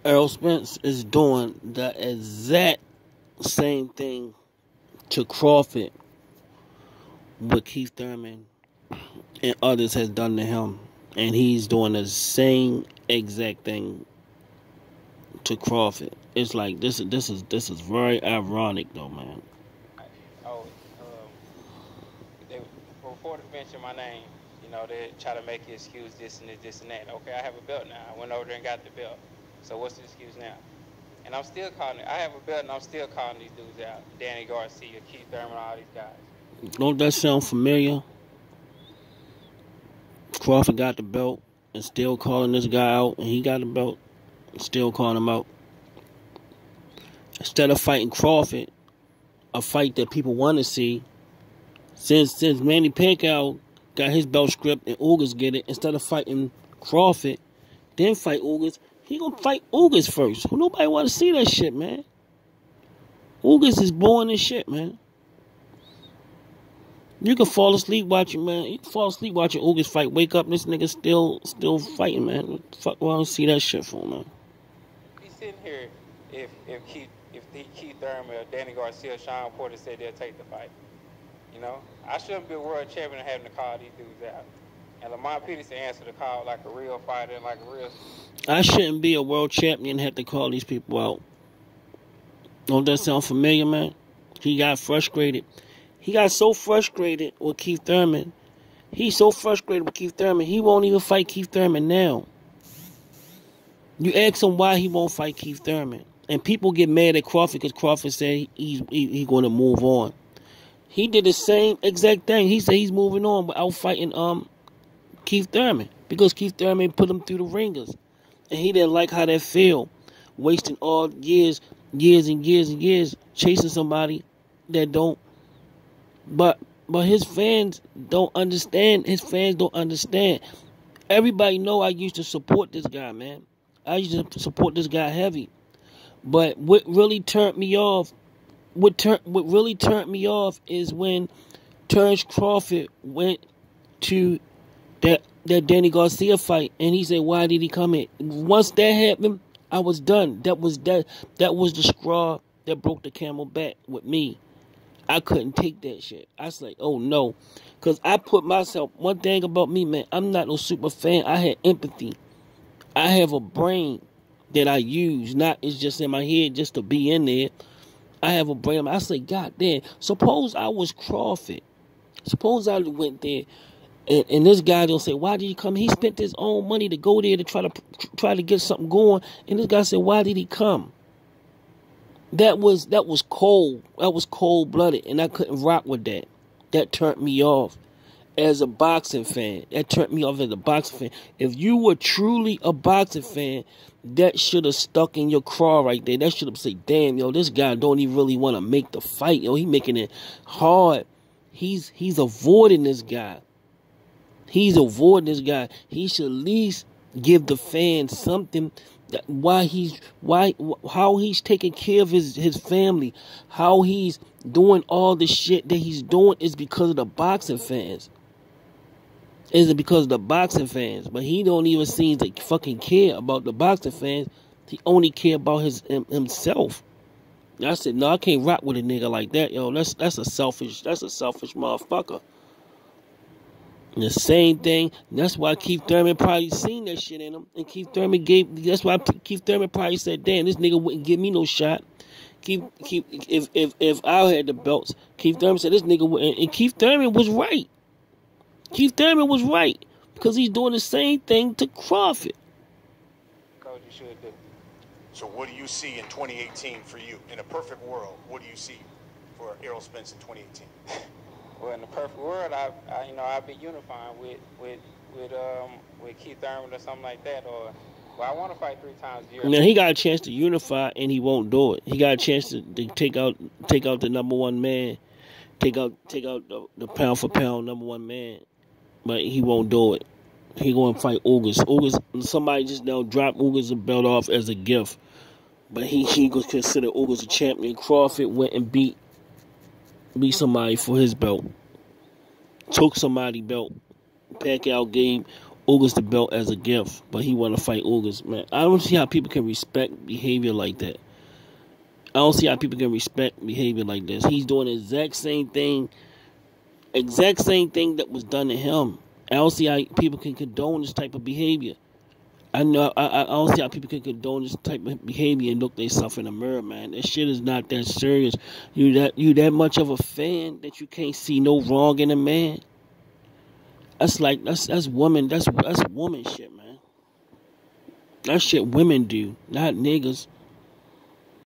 Errol Spence is doing the exact same thing to Crawford what Keith Thurman and others has done to him, and he's doing the same exact thing to Crawford. It's like this is very ironic though, man. Oh, before they mention my name, they try to make you excuse this and this and that. Okay, I have a belt now. I went over there and got the belt. So what's the excuse now? And I'm still calling it. I have a belt and I'm still calling these dudes out. Danny Garcia, Keith Thurman, all these guys. Don't that sound familiar? Crawford got the belt and still calling this guy out, and he got the belt and still calling him out. Instead of fighting Crawford, a fight that people want to see, since Manny Pacquiao got his belt stripped and Ugas get it, instead of fighting Crawford, then fight Ugas, he gonna fight Ugas first. Nobody want to see that shit, man. Ugas is boring as shit, man. You can fall asleep watching, man. You can fall asleep watching Ugas fight. Wake up, this nigga still fighting, man. What the fuck, why I don't see that shit for, man? He's sitting here. If Keith Thurman or Danny Garcia, Sean Porter said they'll take the fight, I shouldn't be a world champion having to call these dudes out. And Lamont Peterson answered the call like a real fighter and like a real. I shouldn't be a world champion and have to call these people out. Don't that sound familiar, man? He got frustrated. He got so frustrated with Keith Thurman. He's so frustrated with Keith Thurman, he won't even fight Keith Thurman now. You ask him why he won't fight Keith Thurman. And people get mad at Crawford because Crawford said he's going to move on. He did the same exact thing. He said he's moving on without fighting Keith Thurman, because Keith Thurman put him through the ringers. And he didn't like how that felt. Wasting all years and years chasing somebody that don't. But his fans don't understand. His fans don't understand. Everybody know I used to support this guy, man. I used to support this guy heavy. But what really turned me off, what really turned me off is when Terrence Crawford went to that Danny Garcia fight, and he said, "Why did he come in?" Once that happened, I was done. That was the straw that broke the camel back with me. I couldn't take that shit. I was like, oh no. Because I put myself, one thing about me, man, I'm not no super fan. I had empathy. I have a brain that I use. Not, it's just in my head just to be in there. I have a brain. I say, God damn, suppose I was Crawford. Suppose I went there and this guy don't say, why did he come? He spent his own money to go there to try to get something going. And this guy said, why did he come? That was cold. That was cold-blooded, and I couldn't rock with that. That turned me off as a boxing fan. That turned me off as a boxing fan. If you were truly a boxing fan, that should have stuck in your craw right there. That should have said, damn, yo, this guy don't even really want to make the fight. Yo, he making it hard. He's avoiding this guy. He's avoiding this guy. He should at least give the fans something. How he's taking care of his family, how he's doing all the shit that he's doing is because of the boxing fans. Is it because of the boxing fans? But he don't even seem to fucking care about the boxing fans. He only care about himself. I said, no, I can't rock with a nigga like that, yo. That's a selfish motherfucker. And the same thing. That's why Keith Thurman probably seen that shit in him. And that's why Keith Thurman probably said, damn, this nigga wouldn't give me no shot. If I had the belts, Keith Thurman said this nigga wouldn't. And Keith Thurman was right. Keith Thurman was right. Because he's doing the same thing to Crawford. Coach, you should do. So what do you see in 2018 for you? In a perfect world, what do you see for Errol Spence in 2018? Well, in the perfect world, I'd be unifying with Keith Thurman or something like that. Or, well, I want to fight 3 times a year. Now he got a chance to unify, and he won't do it. He got a chance to take out the number one man, take out the pound for pound number one man, but he won't do it. He going to fight Ugas. Somebody just now dropped Ugas' belt off as a gift, but he was considered Ugas a champion. Crawford went and beat somebody for his belt. Took somebody's belt. Pacquiao gave Ugas the belt as a gift, but he want to fight Ugas, man. I don't see how people can respect behavior like that. I don't see how people can respect behavior like this. He's doing the exact same thing that was done to him. I don't see how people can condone this type of behavior. I don't see how people can condone this type of behavior and look themselves in the mirror, man. That shit is not that serious. You that much of a fan that you can't see no wrong in a man? That's woman shit, man. That shit women do, not niggas.